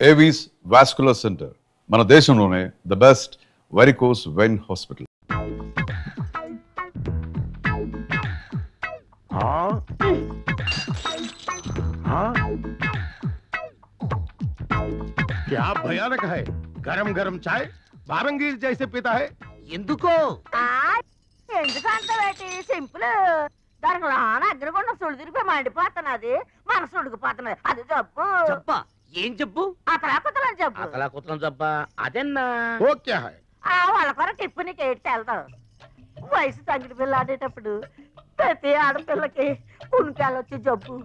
Avis vascular centre మన దేశంలోనే the best varicose vein hospital. क्या भयानक है. गरम गरम चाय बारंगीर जैसे पीता है. ఎందుకో ఎందుకంత సింపుల్. దానికి రాన అగ్రగొండ సుడు తిరిగిపోయి మండిపోతున్నది, మనసు ఉడికిపోతున్నది. అది జబ్బు. జబ్బా? ఏం జబ్బు? అతలాకుతలని జబ్బు. అతలాకుతలం జబ్బా? అదెన్నా वो क्या है. వాళ్ళ కొర టిప్పు నీకు ఏడ్చి వెళ్తావు. వయసు తగ్గిన పిల్ల ఆడేటప్పుడు ప్రతి ఆడపిల్లకి ఉనికాలు వచ్చే జబ్బు.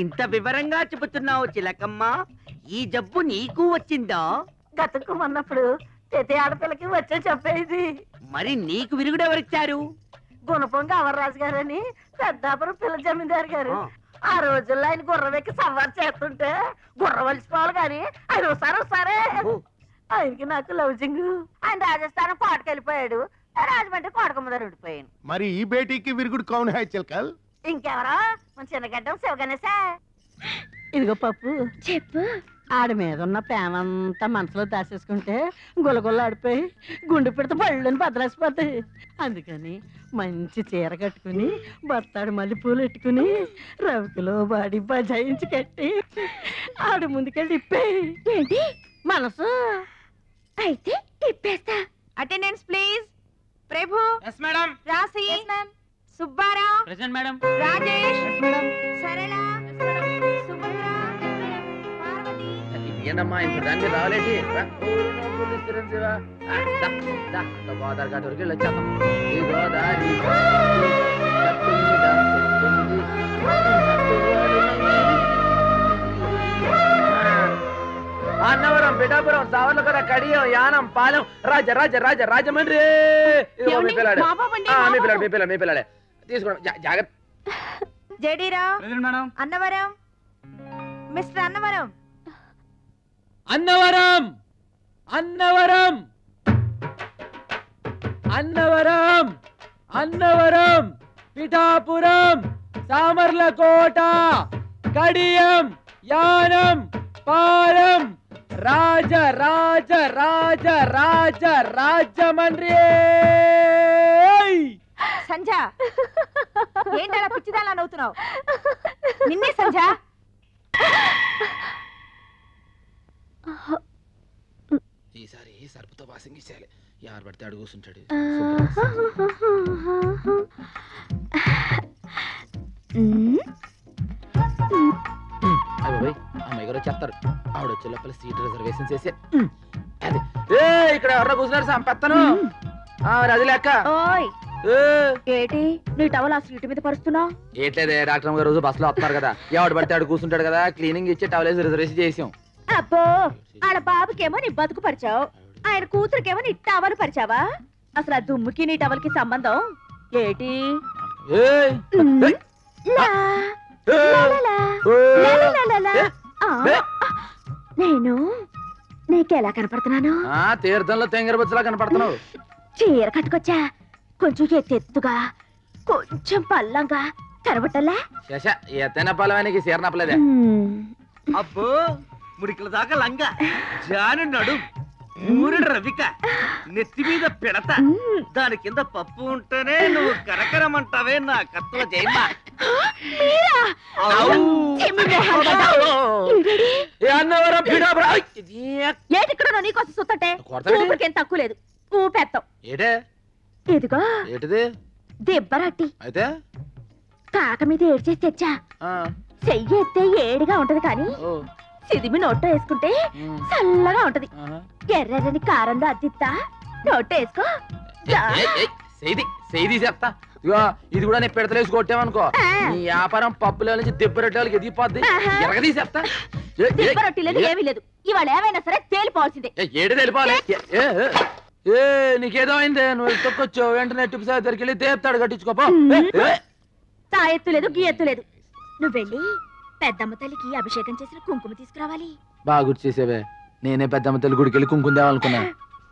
ఇంత వివరంగా చెబుతున్నావు చిలకమ్మ. ఈ జబ్బు నీకు వచ్చిందా? గతుక్కుమన్నప్పుడు ప్రతి ఆడపిల్లకి వచ్చే చెప్పేది. మరి నీకు విరుగుడు ఎవరిచ్చారు? గుణపొంగ అమర్రాజు గారని పెద్దాపురం పిల్ల జమీందారు గారు. ఆ రోజుల్లో ఆయన గుర్రం ఎక్కి సవారు చేస్తుంటే గుర్రం వలిసిపోవాలి కానీ ఆయన వస్తారే. ఆయనకి నాకు లవ్జింగ్. ఆయన రాజస్థానం పాటకెళ్ళిపోయాడు, రాజమండ్రి కోటకొమ్మదారు ఉండిపోయాను. మరి ఈ బేటీకి విరుగుడు కౌన్ హై చిల్కల్. ఇంకెవరో మన చిన్నగడ్డం శివగణేశా. ఇదిగో పప్పు చెప్పు. ఆడి మీద ఉన్న ప్రేమంతా మనసులో దాచేసుకుంటే గులగుల్ల ఆడిపోయి గుండె పెడితే పళ్ళని బదలేసిపోతాయి. అందుకని మంచి చీర కట్టుకుని బత్తాడు మళ్ళీ పూలు పెట్టుకుని రవికిలో బాడి బజాయించి కట్టి ఆడు ముందుకెళ్ళి ఇప్పేయి. ఏంటి మనసు అయితే ఇప్పేస్తా. Attendance please. Prabhu. Yes madam. Rasi. Subbarao. Present madam. Rajesh. Sarala. Subhadra. Parvati. ఏంటమ్మా ఇప్పుడు దాని మీద రావాలేంటి? గోదావరి ఘాట్ వరకు వెళ్ళొచ్చేద్దాం. ఈ గోదావరి అన్నవరం, పిఠాపురం, సావర్లకొండ, కడియం, యానం, పాలెం, రాజమండ్రి. మీ పిల్లాడే తీసుకోండి జాగ్రత్త. Jadirao. Present madam. Annavaram. Mister Annavaram. Annavaram Annavaram Annavaram Annavaram Pithapuram, Samarlakota, Kadiyam, Yanam, Palem, Rajahmundry. సంజ ఏంటలా పిచ్చిదాలా నవ్వుతున్నావు? నిన్నే సంజ. ఈసారి సరుపుతో వాసింగ్ ఇచ్చేయాలి. ఎవరు పడితే అడుగు కూర్చుంటాడు. అబ్బాయి అమ్మాయి గారు చెప్తారు. ఆవిడ వచ్చే లోపల సీట్ రిజర్వేషన్ చేసి అది ఇక్కడ ఎవరో కూర్చున్నారు సంపత్తను. అది లెక్క. ఓయ్ ఏటి నీ టవల్ ఆ సీటు మీద పరుస్తున్నావు? ఏట్లేదే, డాక్టర్ గారు రోజు బస్సులో వస్తున్నారు కదా, ఎవడు పడితే ఆడు కూర్చుంటాడు కదా, క్లీనింగ్ ఇచ్చి టవల్ రిజర్వేషన్ చేసాం. అబ్బో ఆడ బాబుకేమో నీ బతుకు పరిచావు, ఆయన కూతురికేమో నీ టవల్ పరిచావా? అసలు ఆ దుమ్ముకి నీ టవల్ కి సంబంధం ఏటి? నేను నీకెలా కనపడుతున్నాను? తీర్థంలో తెంగరబుచ్చలా కనపడుతున్నావు. చీర కట్టుకొచ్చా, కొంచెం ఎత్తెత్తుగా, కొంచెం పల్లంగా కనబట్టలే. ఎత్తైన పల్లవానికి చీర నప్పలేదే. అబ్బో మురికల దాకా లంగా, జాను నడు, ఊరిన రవిక, నెత్తి మీద పిడత, దాని కింద పప్పు ఉంటేనే నువ్వు కరకరమంటావే నా కత్తుల జైమా. ఏటిక్కడ నీకోసం సుత్తంటే ఊపిరికేం తక్కువ లేదు, ఊపెత్తావు. ఏటే ఇదిగో ఏటిది? దెబ్బరట్టి అయితే కాక మీద ఏడ్చేసి తెచ్చా. చెయ్యి ఎత్తే ఏడిగా ఉంటది కానీ సిదిమి నోట్లో వేసుకుంటే చల్లగా ఉంటది. ఎర్రని కారంలో అద్దిస్తా, నోట్లో వేసుకో. చెప్తా. ఇగో ఇది కూడా నేను పెడతలేసి కొట్టామనుకో, నీ వ్యాపారం పప్పులో నుంచి దెబ్బరొట్టే వాళ్ళకి ఎదిగిపోద్ది. ఎరగదీ చెప్తా. దెబ్బరొట్టి లేదు ఏమీ లేదు, ఇవాళ ఏమైనా సరే తేలిపోవాల్సిందే. ఏడు తెలిపాలి. నీకేదో అయిందే, నువ్వు తొక్కొచ్చు వెంటనే టిప్పు సార్ దగ్గరికి వెళ్ళి దేపుతాడు కట్టించుకోపో. తా ఎత్తు లేదు గీ ఎత్తు లేదు. నువ్వు వెళ్ళి పెద్దమ్మ తల్లికి అభిషేకం చేసిన కుంకుమ తీసుకురావాలి. బాగా గుర్తు చేసేవే, నేనే పెద్దమ్మ తల్లి గుడికి వెళ్ళి కుంకుమ తేవాలనుకున్నా.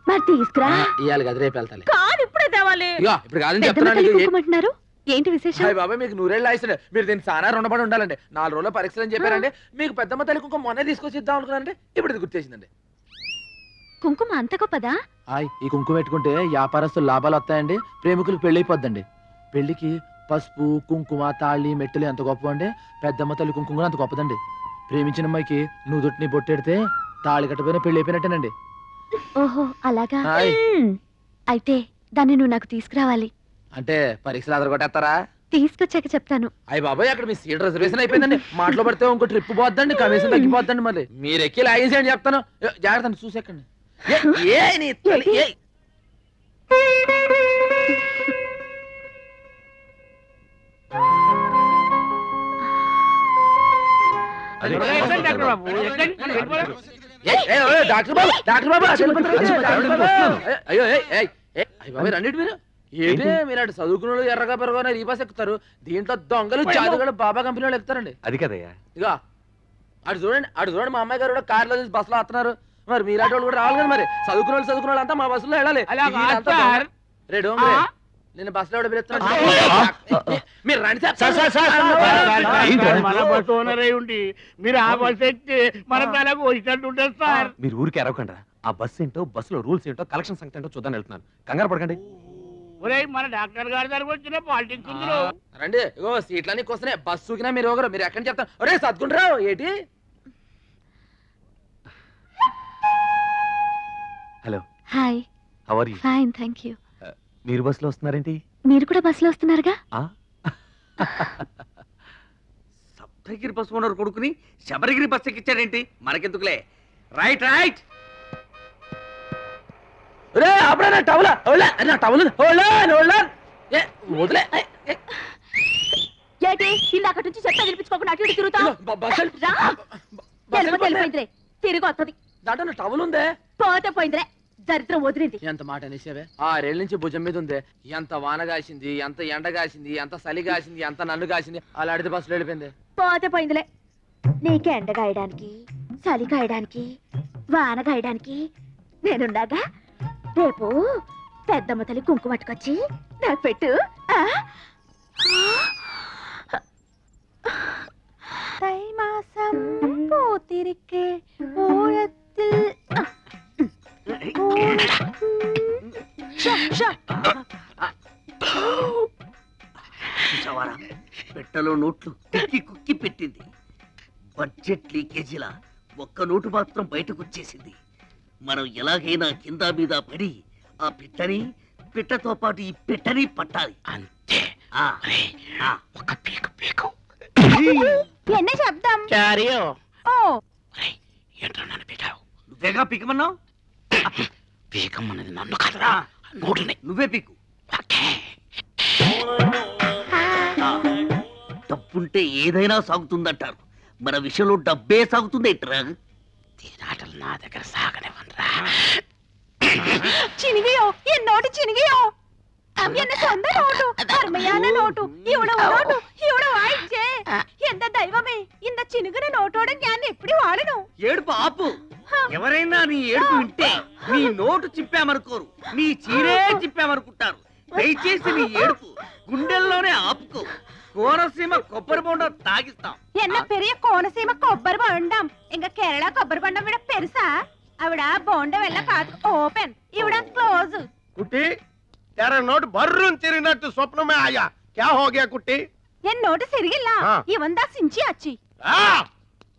మరి తీసుకురా. ఇవాళ కదా రేపు వెళ్తాలి. కాదు ఇప్పుడే తేవాలి. ఇప్పుడు కాదని చెప్తున్నాను. ఏంటి విశేషం? హాయ్ బాబాయ్, మీకు నూరేళ్ళు ఆయుసండి. మీరు దీన్ని చాలా రుణపడి ఉండాలండి. 4 రోజుల పరీక్షలు అని చెప్పారండి. మీకు పెద్దమ్మ తల్లి కుంకుమ మొన్నే తీసుకొచ్చి ఇద్దాం అనుకున్నానండి. ఇప్పుడు ఇది గుర్తేసిందండి. కుంకుమ అంత గొప్పదా? హాయ్, ఈ కుంకుమ పెట్టుకుంటే వ్యాపారస్తులు లాభాలు వస్తాయండి. ప్రేమికులకు పెళ్లి అయిపోద్దండి. పెళ్లికి పసుపు కుంకుమ తాళి మెట్టెలు ఎంత గొప్ప అండి, పెద్దమ్మ తల్లి కుంకుమ కూడా అంత గొప్పదండి. ప్రేమించిన అమ్మాయికి నుదుటిని బొట్టెడితే తాళి కట్టపోయినా పెళ్లి అయిపోయినట్టేనండి. ఓహో అలాగా. హాయ్. అయితే దాన్ని నువ్వు నాకు తీసుకురావాలి. అంటే పరీక్షలు అదరగొట్టేస్తారా? తీసుకొచ్చాక చెప్తాను. అయ్యి బాబాయ్, అక్కడ మీ సీట్ రిజర్వేషన్ అయిపోయిందండి. మాటలో పడితే ఇంకో ట్రిప్ పోద్దండి, కమిషన్ తగ్గిపోద్దండి. మళ్ళీ మీరు ఎక్కి లాగేసేయండి చెప్తాను. జాగ్రత్త చూసేకండి. డాక్టర్ బాబు, డాక్టర్ బాబు, అయ్యో అయ్యి బాబాయ్ రండి మీరు. ఏంటి మీరు అటు చదువుకున్న వాళ్ళు ఎర్రగా పెరగా ఈ బస్ ఎక్కుతారు, దీంట్లో దొంగలు చాదుగలు బాబా కంపెనీ వాళ్ళు ఎక్కుతారండి. అది కదయ్యా. ఇక అటు చూడండి మా అమ్మాయి గారు కూడా కార్లో బస్సులో వస్తున్నారు. మరి మీలాంటి వాళ్ళు కూడా రావాలి కదా. మరి చదువుకున్న వాళ్ళు అంతా మా బస్సులో వెళ్ళాలి. రేడు నేను బస్సులో ఎవడో పిలుస్తున్నాను. మీరు రండి మన బస్సు ఓనర్ అయి ఉండి మీరు ఆ బస్సు ఎక్కితే మన తలకు వచ్చినట్టు ఉంటుంది సార్. మీరు ఊరికి ఎరవకండి. ఆ బస్సు ఏంటో, బస్సులో రూల్స్ ఏంటో, కలెక్షన్ సంగతి ఏంటో చూద్దాం వెళ్తున్నాను. కంగారు పడకండి. ఒరేయ్, మన డాక్టర్ గారి దగ్గరకు వచ్చిన పాలిటిక్స్ ఉంది. రండి. ఇగో సీట్లన్నీ వస్తున్నాయి. బస్సు ఊకినా మీరు ఒకరు. మీరు ఎక్కడి చెప్తాను. ఒరే సత్కుంటారావు ఏంటి? Hello, hi. How are you? Fine thank you. మీరు బస్సులో వస్తున్నారేంటి? మీరు కూడా బస్సులో వస్తున్నారుగా? సప్తగిరి బస్సు ఓనర్ కొడుకుని శబరిగిరి బస్సు ఎక్కించాడేంటి? మనకెందుకులే. Right right. అప్పుడే నా టవల్ నా టవల్ వదిలే. ఏంటి ఇందాక నుంచి చెత్త వినిపించుకోకుండా అటు ఇటు తిరుగుతావు? తిరిగి వస్తుంది. దాంట్లో నా టవల్ ఉందే. పోతే పోయిందిరే, దరిద్రం వదిలింది. ఎంత మాట అనేసావే. 6 ఏళ్ళ నుంచి భుజం మీద ఉంది. ఎంత వాన కాసింది, ఎంత ఎండ కాసింది, ఎంత చలి కాసింది, ఎంత నన్ను కాసింది. అలా అడితే బస్సులో వెళ్ళిపోయింది. పోతే పోయిందిలే. నీకు ఎండ కాయడానికి, చలి కాయడానికి, వాన కాయడానికి నేనుండగా. రేపు పెద్దమ్మ తల్లి కుంకుమ పట్టుకొచ్చి నాకు పెట్టు. தை மாசம் பூத்திருக்கே ஓரத்தில் చూసావారా, పెట్టలో నోట్లు కుక్కి కుక్కి పెట్టింది. బడ్జెట్ లీకేజీలా ఒక్క నోటు మాత్రం బయటకు వచ్చేసింది. మనం ఎలాగైనా కింద మీద పడి ఆ పిట్టతో పాటు ఈ పెట్టని పట్టాలి. అంతే. ఒక పీకు పీకు. என்ன శబ్దం? ఓ ఏంట్రా నన్ను పీకావు? నువ్వేగా పీకమన్నావు. పీకమన్నది నన్ను కాదురా, నోటుని. నువ్వే పీకు. డబ్బుంటే ఏదైనా సాగుతుందంటారు. మన విషయంలో డబ్బే సాగుతుంది ఏంట్రా? తీరాటలు నా దగ్గర సాగనివ్వనరా. చినిగియో என்னோடு చినిగియో. என்ன சொந்த நோட்டு, அருமையான நோட்டு, இவ்வளவு நோட்டு, இவ்வளவு ஆயிடுச்சே. எந்த தெய்வமே, இந்த చినుగున నోటోడ జ్ఞానం ఎప్పుడు వాడను. ఏడుపు ఆపు. ఎవరైనా నీ ఏడుపు వింటే నీ నోటు చిప్పామనుకోరు, నీ చీరే చిప్పామనుకుంటారు. దయచేసి నీ ఏడుపు గుండెల్లోనే ఆపుకో. కోనసీమ కొబ్బరి బొండం తాగిస్తాం. என்ன பெரிய கோனசீம కొబ్బరి బొండం. ఇంకా కేరళ కొబ్బరి బొండం విడ పెరుసా. అవిడ బొండం వెళ్ళ కాదు ఓపెన్, ఇవిడ క్లోజ్. కుట్టి, तेरा नोट बर्रून తిరిగినట్టు స్వప్నమే ఆయా. क्या हो गया కుట్టి? ఎన్ నోటు సిరిగిల్లా. ఇవందా సించి అచ్చి.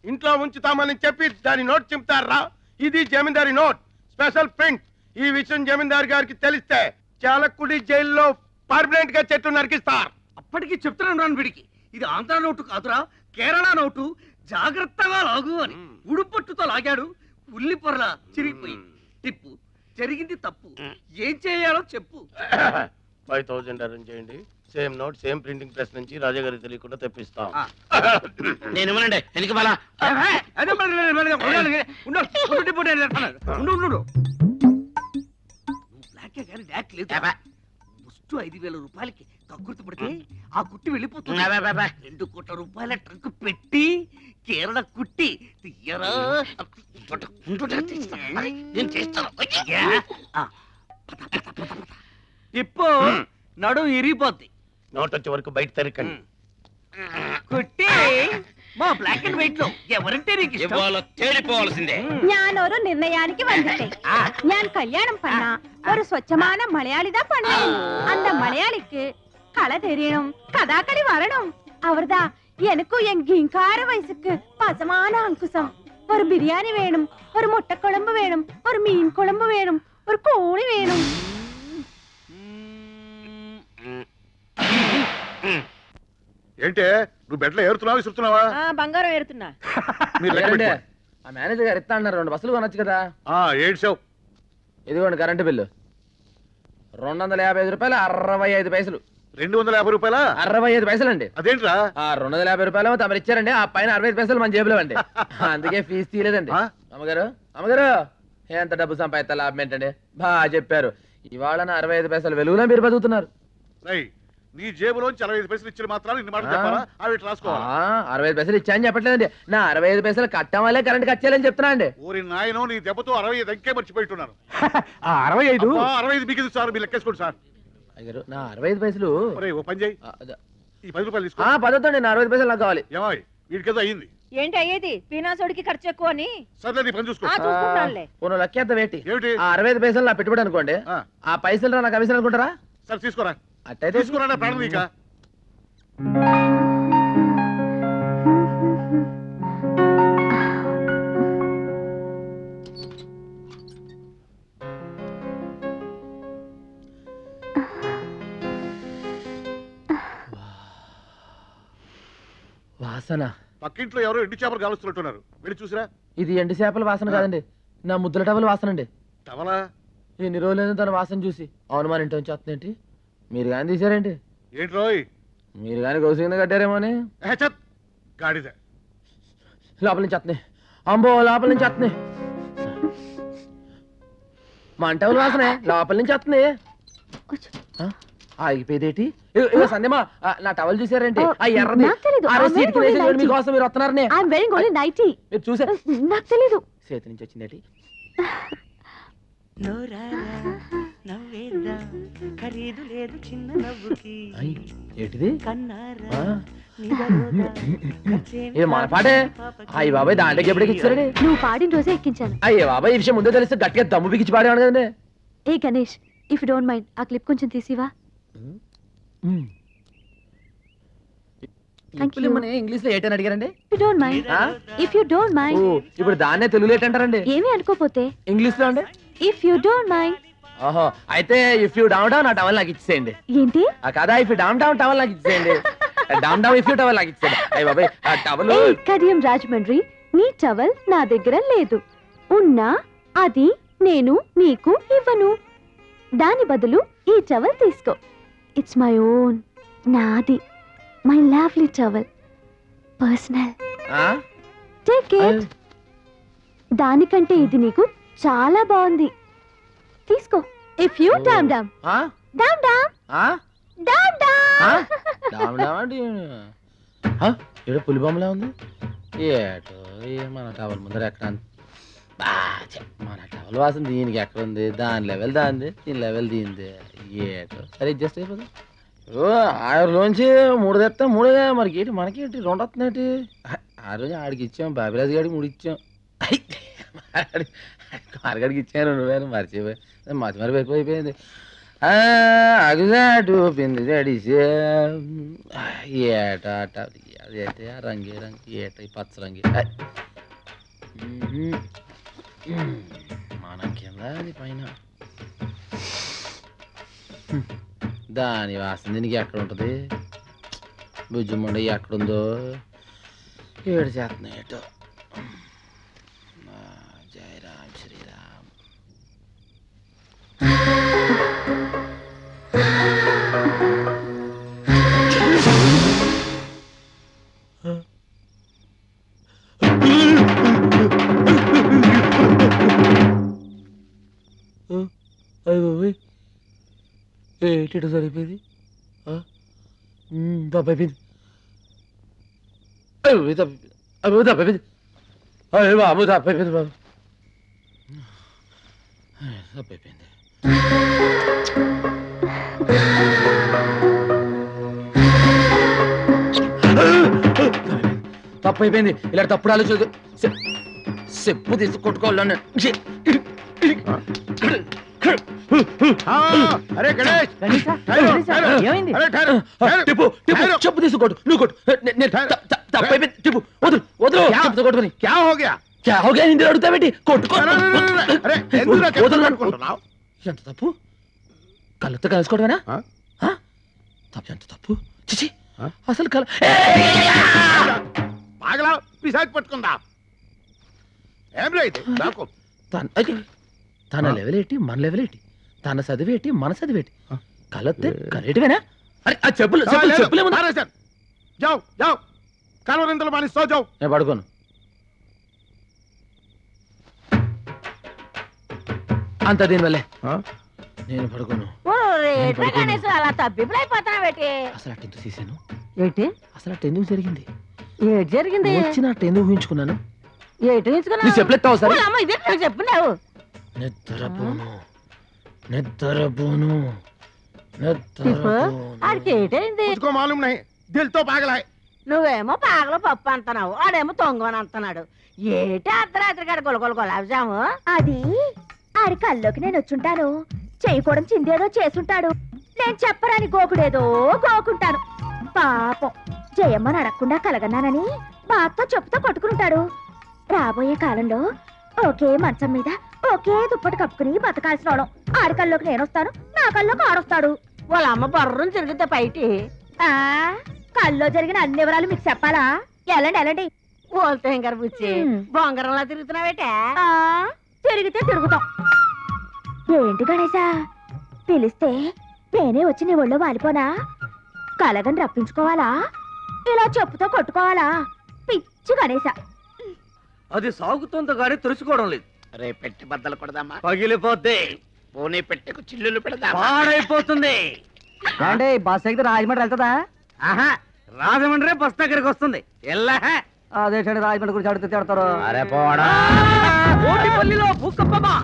ఇంట్లో ఉంచుతామని చెప్పి దాని నోట్ చింపుతారా? ఇది జమీందారి నోట్, స్పెషల్ ప్రింట్. ఈ విషయం జమీందారు గారికి తెలిస్తే చాలకుడి జైల్లో పర్మనెంట్ గా చెట్టు నరికిస్తారు. అప్పటికి చెప్తున్నాను రాను వీడికి, ఇది ఆంధ్ర నోటు కాదురా, కేరళ నోటు. జాగ్రత్తగా లాగు అని ఉడుపట్టుతో లాగాడు. ఉల్లి పొరల చిరిగిపోయింది. టిప్పు జరిగింది తప్పు. ఏం చేయాలో చెప్పు. 5000 అరేంజ్ చేయండి. Same note same printing press నుంచి రాజా గారికి తెలియకుండా తెప్పిస్తాం. నేను ఎందుకు బాలా ముస్టు 5000 రూపాయలకి కక్కుర్తి పడితే ఆ కుట్టి వెళ్ళిపోతుంది. 2 కోట్ల రూపాయల ట్రంక్ పెట్టి కేరళ కుట్టి తీయరా. టిప్పు నడు ఇరిగిపోద్ది. నోట్ వచ్చే వరకు బయట తరికండి. కుట్టి మా బ్లాక్ అండ్ వైట్ లో ఎవరంటే నీకు ఇష్టం? ఇవాళ తేలిపోవాల్సిందే. ഞാനൊരു നിർണയാനിക്ക് വന്നിട്ടേ ഞാൻ കല്യാണം பண்ண ഒരു സ്വച്ഛமான മലയാളിതാ പണയം அந்த മലയാളിക്ക് കള തെരിയണം കഥാകളി വരണം അവർതാ എനിക്കും എൻ ഗീങ്കാര വയസ്സുക്ക് പസമാന അങ്കുസം ഒരു ബിരിയാണി വേണം ഒരു മുട്ടക്കുഴമ്പ് വേണം ഒരു മീൻ കുഴമ്പ് വേണം ഒരു കോഴി വേണം ఏంటే నువ్వు బెడ్లో ఏరుతున్నావా విసురుతున్నావా? బంగారం ఏరుతున్నా. మీరు లెక్క ఏంటండి? పెట్టుకోండి. ఆ మేనేజర్ గారు ఇస్తా అన్నారు 2 బస్సులు కొనొచ్చు కదా. ఏడ్చావు. ఇదిగోండి కరెంటు బిల్లు 255 రూపాయలు 65 పైసలు. 250 రూపాయలా? 65 పైసలు అండి. అదేంట్రా? 250 రూపాయలు తమరు ఇచ్చారండి, ఆ పైన 65 పైసలు మన జేబులో అండి. అందుకే ఫీజు తీయలేదండి. అమ్మగారు అమ్మగారు ఎంత డబ్బు సంపాదిస్తా లాభం ఏంటండి? బాగా చెప్పారు. ఇవాళ 65 పైసలు వెలుగులో మీరు బతుకుతున్నారు. నీ జేబులోంచి 65 పైసలు ఇచ్చిన మాత్రాలు ఇన్ని మాటలు చెప్పాలా? అవి రాసుకోవాలి. 65 పైసలు ఇచ్చాయని చెప్పట్లేదండి, నా 65 పైసలు కట్టం వల్లే కరెంట్ కట్ చేయాలని చెప్తున్నా అండి. ఊరి నాయనో నీ దెబ్బతో 65 అంకే మర్చిపోయిట్టున్నాను. 65 65 మీకు సార్, మీరు లెక్కేసుకోండి సార్. అయ్యారు నా 65 పైసలు. ఓ పని చేయి, ఈ 10 రూపాయలు తీసుకో. పదవుతండి, నా 65 పైసలు నాకు కావాలి. ఏమాయి వీడికేదో అయ్యింది. ఏంటి అయ్యేది? పీనాసోడికి ఖర్చు ఎక్కువ అని. సర్లే నీ పని చూసుకో. లెక్కేద్దాం ఏంటి? ఏమిటి? 65 పైసలు నా పెట్టుబడి అనుకోండి, ఆ పైసలు నా కమిషన్ అనుకుంటారా? సరే తీసుకోరా. అట్టయితే తీసుకురా ప్రాణం నీక. వాసన పక్కింట్లో ఎవరో ఎండు చేపలు కాలుస్తున్నట్టున్నారు, వెళ్ళి చూసిరా. ఇది ఎండు చేపల వాసన కాదండి, నా ముద్దుల టవల వాసన అండి. టవలా? ఎన్ని రోజులైనా తన వాసన చూసి అవును మన ఇంటి నుంచి వస్తుందేంటి? మీరు కానీ తీసారేంటి? ఏంటి రోయ్? మీరు కానీ గౌసు కింద కట్టారేమో అని. గాడిద లోపల నుంచి వస్తున్నాయి, అంబో లోపల నుంచి వస్తున్నాయి. మా టవల వాసనే లోపల నుంచి వస్తుంది. ఆగిపోయేదేటి? ఇగో సందేమా, నా టవల్ చూసారేంటి? ఆ ఎర్రది మీకోసం మీరు వస్తున్నారని మీరు చూసారు. నాకు తెలీదు. చేతి నుంచి వచ్చిందేటి? ఏంటిది? ఏ మన పాటే? అయ్యి బాబాయ్ దాంట్లోకి ఎప్పటికి ఇచ్చారండి? నువ్వు పాడిన రోజే ఎక్కించాను. అయ్యే బాబాయ్, ఈ విషయం ముందే తెలిస్తే గట్టిగా దమ్ము బిగించి పాడేవాడు కదండి. ఏ Ganesh, if you don't mind ఆ క్లిప్ కొంచెం తీసివా? ఇంగ్లీష్ లో ఏంటని అడిగారండి? If you don't mind. ఇప్పుడు దాన్నే తెలుగులో ఏంటంటారండి? ఏమీ అనుకోపోతే ఇంగ్లీష్ లో అండి? If you don't mind. ఓహో, అయితే ఇఫ్ యూ డౌన్ డౌన్ ఆ టవల్ నాకు ఇచ్చేయండి. ఏంటి? కదా if you down down towel నాకు ఇచ్చేయండి. Down down if you towel నాకు ఇచ్చేయండి. అయ్య బాబాయ్, ఆ టవల్. కడియం రాజమండ్రి, నీ టవల్ నా దగ్గర లేదు, ఉన్నా అది నేను నీకు ఇవ్వను. దాని బదులు ఈ టవల్ తీసుకో. ఇట్స్ మై ఓన్, నాది, my lovely towel, personal. Take it. దానికంటే ఇది నీకు చాలా బాగుంది, తీసుకో. If you down down down down down down. ఏదో పులి బొమ్మలా ఉంది. ఏటో మన టవల్ ముందర ఎక్కడ? మన టవల్ వాసన దీనికి ఎక్కడ ఉంది? దాని లెవెల్ దాంది, దీని లెవెల్ దీంది. ఏటో సరే అడ్జస్ట్ అయిపోతుంది. ఆరులోంచి 3 తెస్తా, 3 మరి ఏంటి మనకేంటి 2 వస్తున్నాయి? ఆ రోజు ఆడికి ఇచ్చాం, బాబిరాజు గారికి 3 ఇచ్చాం, మార్గడికి ఇచ్చాను, నువ్వేను మర్చిపోయి మతి ఎక్కువైపోయింది. అగుజాటు పిండి జడిసి ఏట అదేంటి రంగి రంగి ఏట పచ్చ రంగి మనం కింద అది పైన. దాని వాసన దీనికి ఎక్కడ ఉంటుంది? భుజముండ ఎక్కడుందో ఏడు చేస్తున్నాయి. ఏటో జై రామ్ శ్రీరామ్. ఏంటి సరిపోయింది? దబ్బైపోయింది, దబ్బైపోయింది, బాబు దబ్బైపోయింది, బాబు దబ్బైపోయింది. తప్పు అయిపోయింది. ఇలా తప్పుడు ఆలోచన చెప్పు తీసి కొట్టుకోవాలని. అరే గణేష్, ఏమైంది? టిప్పు చెప్పు తీసి కొట్టు. నువ్వు కొట్టు. తప్పు అయిపోయింది. టిప్పు వదులు వదులు. చెప్పుతో కొట్టుకుని క్యా హో గయా? క్యా హో గయా హిందీలో అడుగుతావేంటి? కొట్టుకో. అరే ఎందుకు నాకు వదులు. అనుకుంటున్నావు? ఎంత తప్పు? కళ్ళతో కలుసుకోవడమేనా? తప్పు. ఎంత తప్పు? చిచి అసలు కల పాగలా పిశాచి పట్టుకుందా? ఏం రైతే నాకు తన లెవెల్ ఏంటి, మన లెవెల్ ఏంటి? తన చదివేటి, మన చదివేటి? కలొత్తే కలేటివేనా? అరే ఆ చెప్పులు చెప్పులేము. సార్ జావ్ జావ్ కలవరింతలు మాని సో జావ్. నేను పడుకోను. అంత దీనివల్లే నేను పడుకోను. అలా తబ్బిబ్బులైపోతావేటి? అసలు అటు ఎందుకు తీసాను? ఏంటి అసలు అటు ఎందుకు జరిగింది? ఏటి జరిగింది? వచ్చిన అటు ఎందుకు ఊహించుకున్నాను? ఏటి నీ చెప్పలేస్తావు సరే? ఇదే నాకు చెప్పినావు. నిద్రపోను. ఆడికి ఏటైంది? ముझको मालूम नहीं, दिल तो पागल है. నువ్వేమో పాగల పప్పు అంటున్నావు, ఆడేమో తొంగని అంటున్నాడు. ఏటి అర్ధరాత్రి గడ గొలగొల గులాబ్జాము? అది ఆడి కల్లోకి నేను వచ్చుంటాను. చేయకూడదు చిందేదో చేసుంటాడు. నేను చెప్పరాని గోకుడేదో గోకుంటాను. పాపం జయమ్మని అడగకుండా కలగన్నానని బాతో చెప్పుతో కొట్టుకుంటాడు. రాబోయే కాలంలో ఒకే మంచం మీద ఒకే దుప్పటి కప్పుకుని బతకాల్సిన వాళ్ళం. ఆడి కల్లోకి నేనొస్తాను, నా కల్లోకి ఆడొస్తాడు. వాళ్ళ అమ్మ బర్రం తిరిగితే బయటి కల్లో జరిగిన అన్ని వివరాలు మీకు చెప్పాలా? ఎలాండి ఓల్తే గారు బుచ్చి బొంగరంలా తిరుగుతున్నావేటే? తిరిగితే తిరుగుతాం. ఏంటి గణేశా పిలిస్తే నేనే వచ్చి నీ ఒళ్ళో వాలిపోనా? కలగని రప్పించుకోవాలా? ఇలా చెప్పుతో కొట్టుకోవాలా? పిచ్చి గణేశా. అది సాగుతుందో గానీ తెలుసుకోవడం లేదు. రే పెట్టి బద్దలు కొడదామా? పగిలిపోద్ది. పోనీ పెట్టెకు చిల్లులు పెడదామా? పాడైపోతుంది. బస్ ఎక్కితే రాజమండ్రి వెళ్తుందా? ఆహా, రాజమండ్రి బస్ దగ్గరికి వస్తుంది. ఎల్లా అదే రాజమండ్రి గురించి అడిగితే తిడతారు. అరే పోడా, ఓటిపల్లిలో భూకంపమా?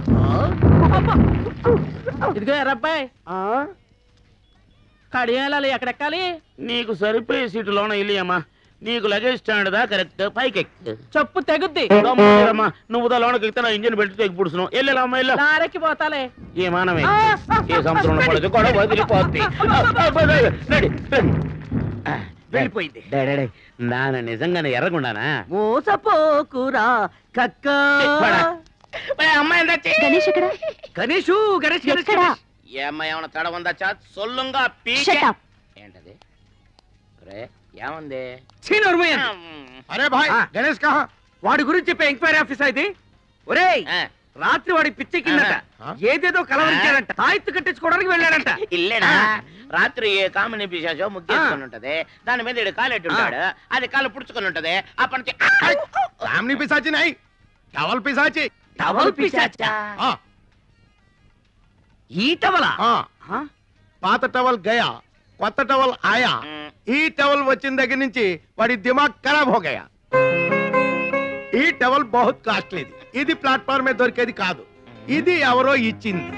ఇదిగో ఎర్రబ్బాయి, కడియాలి ఎక్కడెక్కాలి? నీకు సరిపోయే సీటులోన ఇల్లియమ్మా. నీకు లగేజ్ స్టాండ్ దా కరెక్ట్ పైకి చెప్పు తెగుద్ది. నువ్వు లోనకి ఎక్కితే నా ఇంజిన్ పెట్టి తెగి పుడుస్తున్నావు. వెళ్ళామ్మా వెళ్ళా. నారెక్కి పోతాలే. ఏ మానమే ఏ సంవత్సరం పడదు కూడా వదిలిపోద్ది. వెళ్ళిపోయింది. నాన్న నిజంగానే ఎర్రగుండానా? మోసపోకురా కక్క. అమ్మాయి గణేష్ ఎక్కడ? గణేషు గణేష్ గణేష్ ఎక్కడా? ఏ అమ్మాయి ఏమన్నా తడ ఉందా? చా సొల్లుంగా Shut up. ఏంటది? రే ఏముంది? अरे भाई गणेश कहाँ? వాడి గురించి చెప్పే ఎంక్వైరీ ఆఫీసర్ ఇది. ఒరేయ్, రాత్రి వాడి పిచ్చెక్కిందట. ఏదేదో కలవరించాడంట. తాయెత్తు కట్టించుకోవడానికి వెళ్ళాడంట. ఇల్లేనా? రాత్రి ఏ కామిని పిశాచో ముగ్గేసుకొని ఉంటది. దాని మీద ఇడు కాలెట్టి ఉంటాడు. అది కాలు పుడుచుకొని ఉంటది. అప్పటి నుంచి कामनी पिशाची नहीं, टवल पिशाची. టవల్ పిశాచా? हाँ ఈ టవలా? हाँ పాత టవల్ గయా, కొత్త టవల్ ఆయా. ఈ టవల్ వచ్చిన దగ్గర నుంచి వాడి దిమాగ్ ఖరాబ్ హో గయా. ఈ టవల్ బహుత్ కాస్ట్లీది. ఇది ప్లాట్ఫామ్ మీద దొరికేది కాదు. ఇది ఎవరో ఇచ్చింది.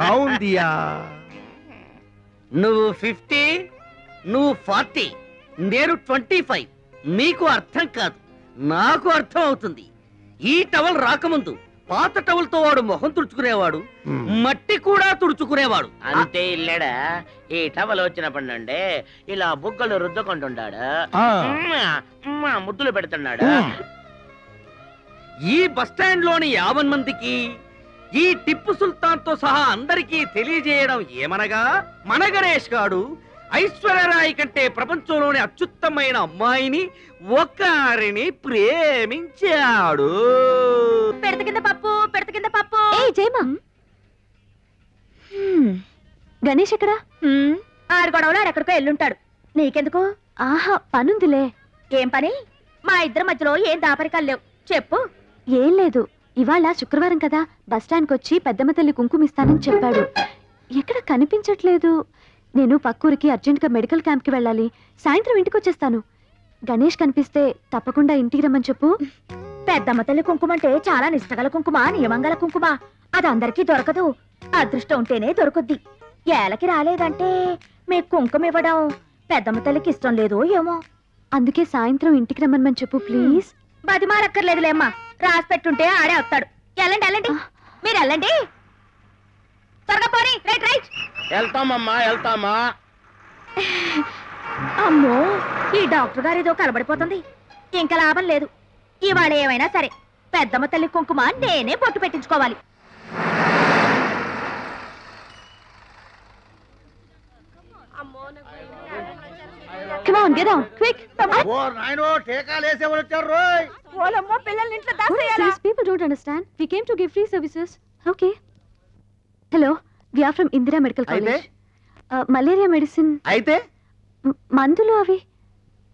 కౌన్ దియా? నువ్వు 50, నువ్వు 40, నేను 25. మీకు అర్థం కాదు, నాకు అర్థం అవుతుంది. ఈ టవల్ రాకముందు పాత టవల్ తో వాడు మొహం తుడుచుకునేవాడు, మట్టి కూడా తుడుచుకునేవాడు. అంతే ఇల్లేడా? ఈ టవల్ వచ్చినప్పటి నుండి ఇలా బుగ్గలు రుద్దుకుంటున్నాడు, ముద్దులు పెడుతున్నాడు. ఈ బస్ స్టాండ్ లోని 50 మందికి ఈ టిప్పు సుల్తాన్ తో సహా అందరికీ తెలియజేయడం ఏమనగా, మన గణేష్ గాడు ఐశ్వర్యరాయ్ కంటే ప్రపంచంలోని అత్యుత్తమైన అమ్మాయిని ఒకరిని ప్రేమించాడు. పెడత కింద పప్పు. ఏ జయమా, గణేష్ ఎక్కడ? ఆడు గొడవలో ఆడెక్కడికో ఎల్లుంటాడు. నీకెందుకు? ఆహా, పనుందిలే. ఏం పని? మా ఇద్దరి మధ్యలో ఏం దాపరికాలు లేవు. చెప్పు. ఏం లేదు, ఇవాళ శుక్రవారం కదా, బస్టాండ్కి వచ్చి పెద్దమ్మ తల్లి కుంకుమిస్తానని చెప్పాడు. ఎక్కడ కనిపించట్లేదు. నేను పక్కూరికి అర్జెంట్గా మెడికల్ క్యాంప్కి వెళ్ళాలి. సాయంత్రం ఇంటికి వచ్చేస్తాను. గణేష్ కనిపిస్తే తప్పకుండా ఇంటికి రమ్మని చెప్పు. పెద్దమ్మ తల్లి కుంకుమ అంటే చాలా నిష్టగల కుంకుమ, నియమంగల కుంకుమ. అది అందరికీ దొరకదు. అదృష్టం ఉంటేనే దొరుకుద్ది. ఏలకి రాలేదంటే మీకు కుంకుమ ఇవ్వడం పెద్దమ్మ తల్లికి ఇష్టం లేదో ఏమో. అందుకే సాయంత్రం ఇంటికి రమ్మని చెప్పు ప్లీజ్. బతిమాలక్కర్లేదులేమ్మా, రాసి పెట్టుంటే ఆడే వస్తాడు. వెళ్ళండి వెళ్ళండి, మీరు వెళ్ళండి. త్వరగా పోనీ. Right right. వెళ్తామమ్మా వెళ్తామా. అమ్మో, ఈ డాక్టర్ గారు ఏదో కలబడిపోతుంది. ఇంకా లాభం లేదు. ఇవాళ ఏమైనా సరే పెద్దమ్మ తల్లి కుంకుమ నేనే పొట్టు పెట్టించుకోవాలి. Come on, get on, quick. ఓ నాయనో టీకాలు వేసేవాళ్ళు వచ్చారు రోయ్. ఓలమ్మో పిల్లల్ని ఇంట్లో What is this? People don't understand. We came to give free services. Okay. Hello, we are from Indira Medical College. Malaria medicine. అయితే మందులు అవి.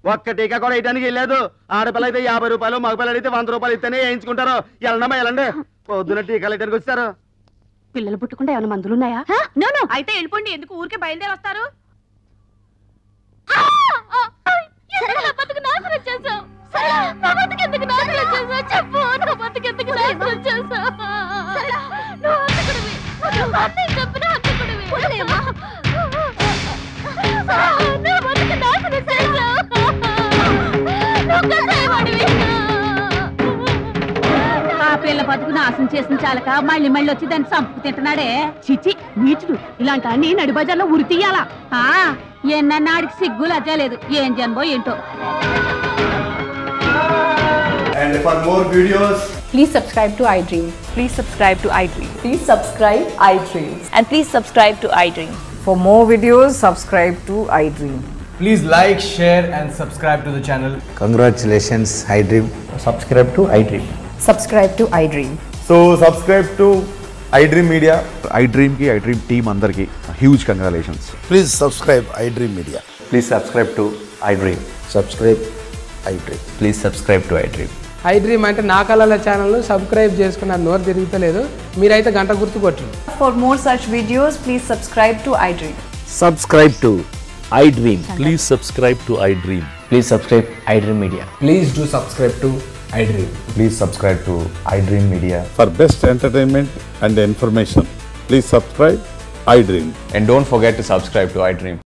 ఒక్క టీకా కూడా వేయడానికి వెళ్ళలేదు. ఆడపిల్ల అయితే 50 రూపాయలు, మగపిల్లలు అయితే 100 రూపాయలు ఇస్తేనే వేయించుకుంటారు. వెళ్ళండమ్మా వెళ్ళండి. పొద్దున టీకాలు వేయడానికి వచ్చారు. పిల్లలు పుట్టుకుంటే ఏమైనా మందులు ఉన్నాయా? No, no. అయితే వెళ్ళిపోండి, ఎందుకు ఊరికే బయలుదేరి వస్తారు? ఆ పిల్ల బతుకు నాశనం చేసిన చాలక మళ్ళీ మళ్ళీ వచ్చి దాన్ని చంపుకు తింటున్నాడే. చిచి నీచుడు, ఇలాంటి అన్ని నడి బజార్లో ఉరి తీయాలా? ఎన్నన్నాడికి సిగ్గు లజ్జా లేదు. ఏం జన్మో ఏంటో. And for more videos, please subscribe to iDream. Please subscribe to iDream. Please subscribe iDream. And please subscribe to iDream. For more videos, subscribe to iDream. please like, share and subscribe to the channel. Congratulations, iDream. Subscribe to iDream. Subscribe to iDream. So subscribe to iDream Media. iDream ki iDream team andarki huge congratulations. Please subscribe iDream Media. Please subscribe to iDream. Subscribe iDream. Please subscribe to iDream. iDream అంటే నా కళల channel subscribe చేసుకున్న నోరు తిరుగుతలేదు. మీరైతే గంట గుర్తు కొట్టండి. For more such videos, please subscribe to iDream. Subscribe to iDream. Please subscribe to iDream. Please subscribe iDream Media. Please do subscribe to iDream. Please subscribe to iDream Media. For best entertainment and information, please subscribe iDream. And don't forget to subscribe to iDream.